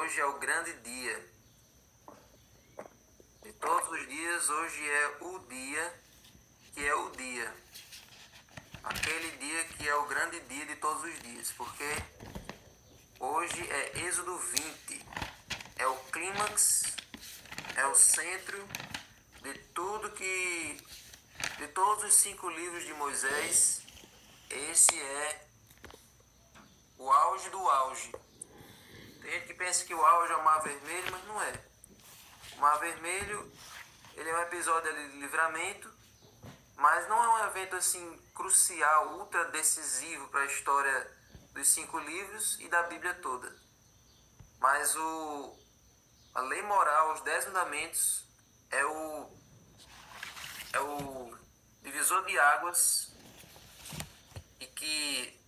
hoje é o grande dia. De todos os dias, hoje é o dia que é o dia. Aquele dia que é o grande dia de todos os dias, porque hoje é Êxodo 20. É o clímax, é o centro de tudo que... De todos os 5 livros de Moisés, esse é o auge do auge. Tem gente que pensa que o auge é o Mar Vermelho, mas não é. O Mar Vermelho, ele é um episódio ali de livramento, mas não é um evento assim crucial, ultra decisivo para a história dos 5 livros e da Bíblia toda. Mas a lei moral, os 10 mandamentos, é o divisor de águas e que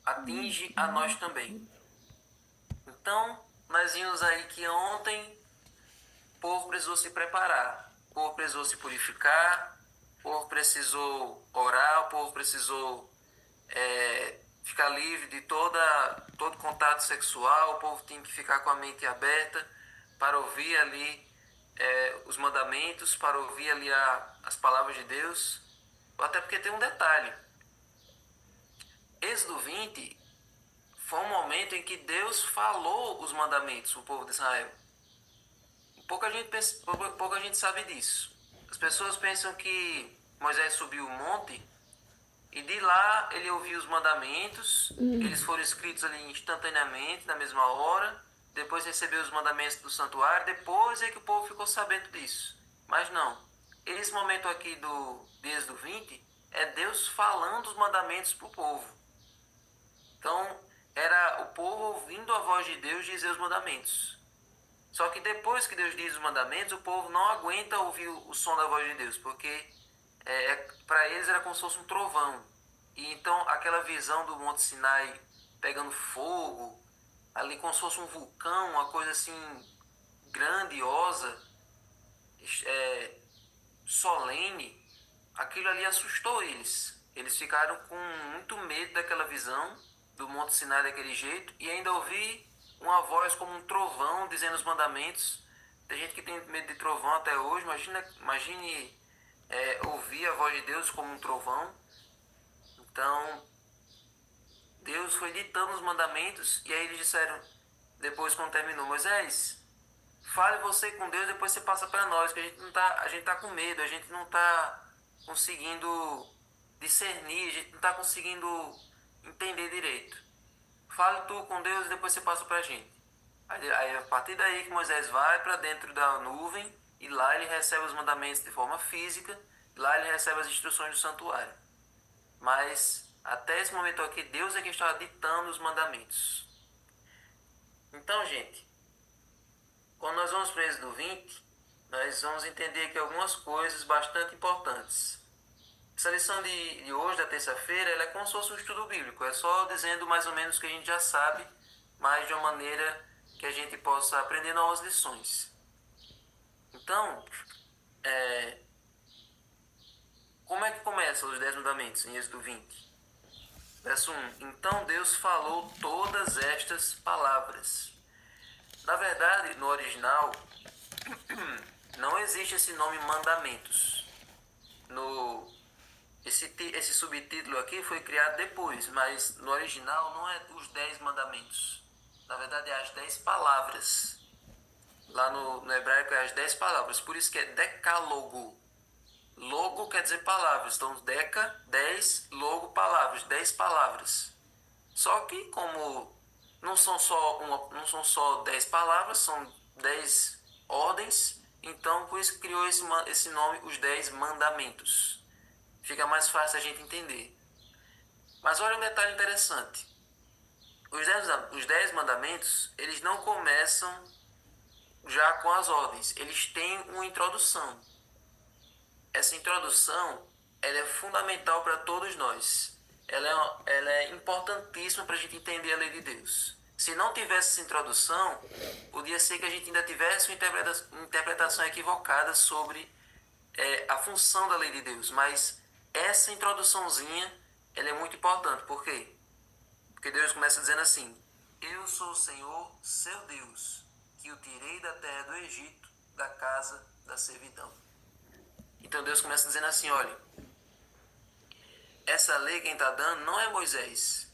atinge a nós também. Então, nós vimos aí que ontem o povo precisou se preparar, o povo precisou se purificar, o povo precisou orar, o povo precisou ficar livre de todo contato sexual, o povo tinha que ficar com a mente aberta para ouvir ali os mandamentos, para ouvir ali as palavras de Deus. Até porque tem um detalhe. Êxodo 20 foi um momento em que Deus falou os mandamentos para o povo de Israel. Pouca gente sabe disso. As pessoas pensam que Moisés subiu o monte e de lá ele ouviu os mandamentos, eles foram escritos ali instantaneamente, na mesma hora, depois recebeu os mandamentos do santuário, depois é que o povo ficou sabendo disso. Mas não. Esse momento aqui de Êxodo 20 é Deus falando os mandamentos para o povo. Então, era o povo ouvindo a voz de Deus dizer os mandamentos. Só que depois que Deus diz os mandamentos, o povo não aguenta ouvir o som da voz de Deus, porque para eles era como se fosse um trovão. E então aquela visão do Monte Sinai pegando fogo, ali como se fosse um vulcão, uma coisa assim grandiosa, solene, aquilo ali assustou eles. Eles ficaram com muito medo daquela visão do Monte Sinai daquele jeito e ainda ouvir uma voz como um trovão dizendo os mandamentos. Tem gente que tem medo de trovão até hoje. Imagine ouvir a voz de Deus como um trovão. Então, Deus foi ditando os mandamentos e aí eles disseram, depois quando terminou, Moisés, fale você com Deus, depois você passa para nós, que a gente tá com medo, a gente não tá conseguindo discernir, a gente não tá conseguindo entender direito. Fale tu com Deus e depois você passa pra gente. Aí a partir daí que Moisés vai para dentro da nuvem e lá ele recebe os mandamentos de forma física, lá ele recebe as instruções do santuário. Mas até esse momento aqui, Deus é quem está ditando os mandamentos. Então, gente, quando nós vamos para Êxodo 20, nós vamos entender aqui algumas coisas bastante importantes. Essa lição de hoje, da terça-feira, ela é como se fosse um estudo bíblico. É só dizendo mais ou menos o que a gente já sabe, mas de uma maneira que a gente possa aprender novas lições. Então, como é que começam os 10 mandamentos em Êxodo 20? Verso 1. Então Deus falou todas estas palavras. Na verdade, no original, não existe esse nome mandamentos. Esse subtítulo aqui foi criado depois, mas no original não é os 10 mandamentos. Na verdade, é as 10 palavras. Lá no hebraico é as 10 palavras. Por isso que é decálogo. Logo quer dizer palavras. Então, deca, 10, logo, palavras. 10 palavras. Só que, como não são só 10 palavras, são 10 ordens, então por isso que criou esse nome, os 10 mandamentos. Fica mais fácil a gente entender. Mas olha um detalhe interessante. Os 10 mandamentos, eles não começam já com as ordens. Eles têm uma introdução. Essa introdução, ela é fundamental para todos nós. Ela é importantíssima para a gente entender a lei de Deus. Se não tivesse essa introdução, podia ser que a gente ainda tivesse uma interpretação equivocada sobre a função da lei de Deus. Mas essa introduçãozinha, ela é muito importante. Por quê? Porque Deus começa dizendo assim, Eu sou o Senhor, seu Deus, que o tirei da terra do Egito, da casa da servidão. Então Deus começa dizendo assim, olha, essa lei quem está dando não é Moisés.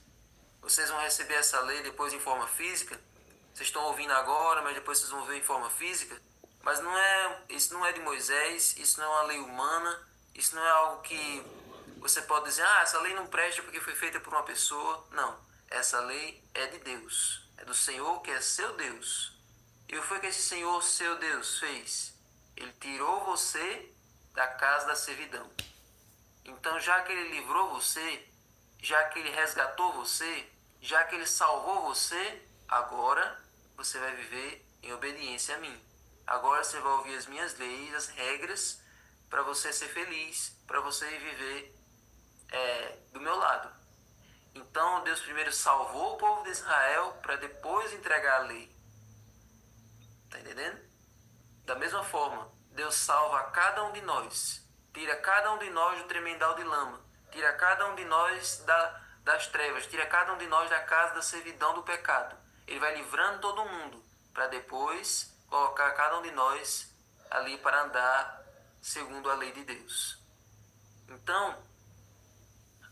Vocês vão receber essa lei depois em forma física. Vocês estão ouvindo agora, mas depois vocês vão ver em forma física. Mas isso não é de Moisés, isso não é uma lei humana, isso não é algo que você pode dizer, essa lei não presta porque foi feita por uma pessoa. Não, essa lei é de Deus, é do Senhor que é seu Deus. E o que foi que esse Senhor, seu Deus, fez? Ele tirou você da casa da servidão. Então, já que ele livrou você, já que ele resgatou você, já que ele salvou você, agora você vai viver em obediência a mim. Agora você vai ouvir as minhas leis, as regras, para você ser feliz, para você viver do meu lado. Então, Deus primeiro salvou o povo de Israel para depois entregar a lei. Tá entendendo? Da mesma forma, Deus salva a cada um de nós. Tira cada um de nós do tremendal de lama. Tira cada um de nós das trevas. Tira cada um de nós da casa da servidão do pecado. Ele vai livrando todo mundo para depois colocar cada um de nós ali para andar segundo a lei de Deus. Então,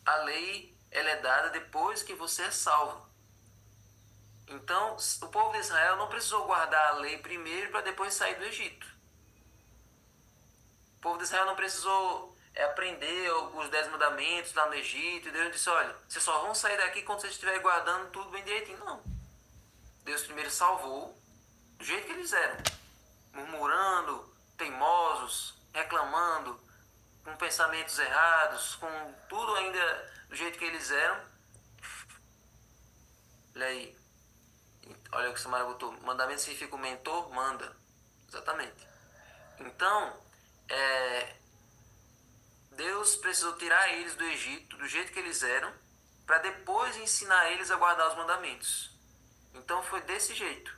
a lei ela é dada depois que você é salvo. Então, o povo de Israel não precisou guardar a lei primeiro para depois sair do Egito. O povo de Israel não precisou aprender os 10 mandamentos lá no Egito. E Deus disse, olha, vocês só vão sair daqui quando vocês estiverem guardando tudo bem direitinho. Não. Deus primeiro salvou do jeito que eles eram. Murmurando, teimosos, reclamando, com pensamentos errados, com tudo ainda do jeito que eles eram. Olha aí. Olha o que o Samara botou. Mandamento significa o mentor manda. Exatamente. Então, Deus precisou tirar eles do Egito, do jeito que eles eram, para depois ensinar eles a guardar os mandamentos. Então foi desse jeito.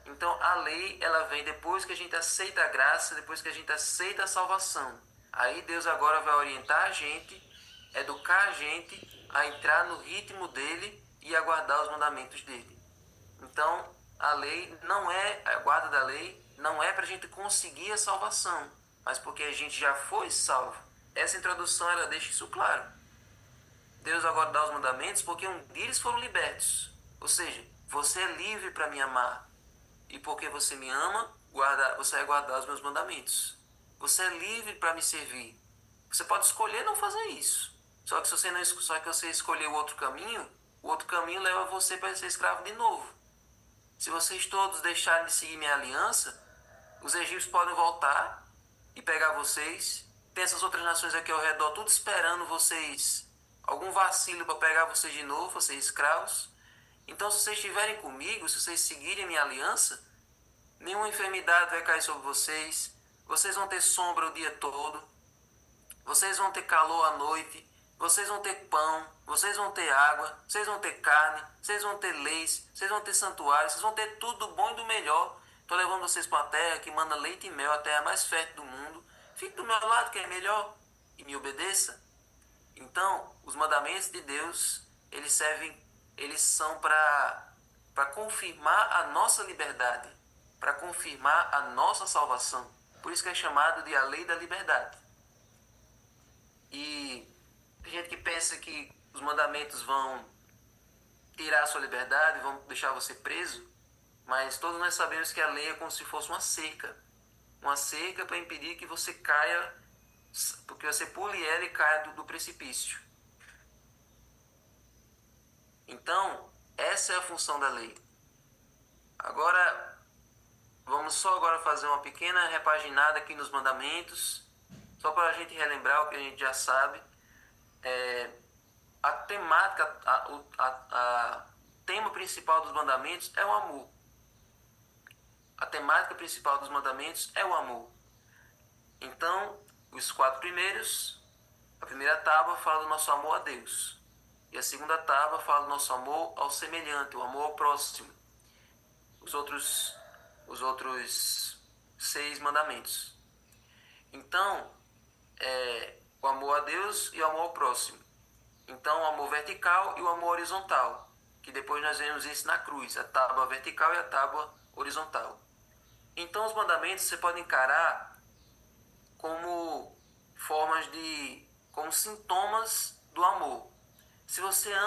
Então a lei, ela vem depois que a gente aceita a graça, depois que a gente aceita a salvação. Aí Deus agora vai orientar a gente, educar a gente a entrar no ritmo dele e a guardar os mandamentos dele. Então a lei não é, a guarda da lei não é para a gente conseguir a salvação, mas porque a gente já foi salvo. Essa introdução ela deixa isso claro. Deus agora dá os mandamentos porque um dia eles foram libertos. Ou seja, você é livre para me amar. E porque você me ama, você vai guardar os meus mandamentos. Você é livre para me servir. Você pode escolher não fazer isso. Só que se você escolher o outro caminho leva você para ser escravo de novo. Se vocês todos deixarem de seguir minha aliança, os egípcios podem voltar e pegar vocês. Tem essas outras nações aqui ao redor, tudo esperando vocês, algum vacilo para pegar vocês de novo, vocês escravos. Então, se vocês estiverem comigo, se vocês seguirem minha aliança, nenhuma enfermidade vai cair sobre vocês. Vocês vão ter sombra o dia todo. Vocês vão ter calor à noite. Vocês vão ter pão. Vocês vão ter água. Vocês vão ter carne. Vocês vão ter leis. Vocês vão ter santuários. Vocês vão ter tudo do bom e do melhor. Estou levando vocês para uma terra que manda leite e mel, a terra mais fértil do mundo. Fique do meu lado, que é melhor. E me obedeça. Então, os mandamentos de Deus, eles são para confirmar a nossa liberdade, para confirmar a nossa salvação. Por isso que é chamado de a lei da liberdade. E tem gente que pensa que os mandamentos vão tirar a sua liberdade, vão deixar você preso, mas todos nós sabemos que a lei é como se fosse uma cerca para impedir que você caia, porque você pule ela e caia do precipício. Então, essa é a função da lei. Agora, vamos só agora fazer uma pequena repaginada aqui nos mandamentos, só para a gente relembrar o que a gente já sabe. A temática, a tema principal dos mandamentos é o amor. A temática principal dos mandamentos é o amor. Então, os 4 primeiros, a primeira tábua fala do nosso amor a Deus. E a segunda tábua fala do nosso amor ao semelhante, o amor ao próximo. Os outros 6 mandamentos. Então, o amor a Deus e o amor ao próximo. Então, o amor vertical e o amor horizontal, que depois nós vemos isso na cruz, a tábua vertical e a tábua horizontal. Então os mandamentos você pode encarar como formas como sintomas do amor. Se você ama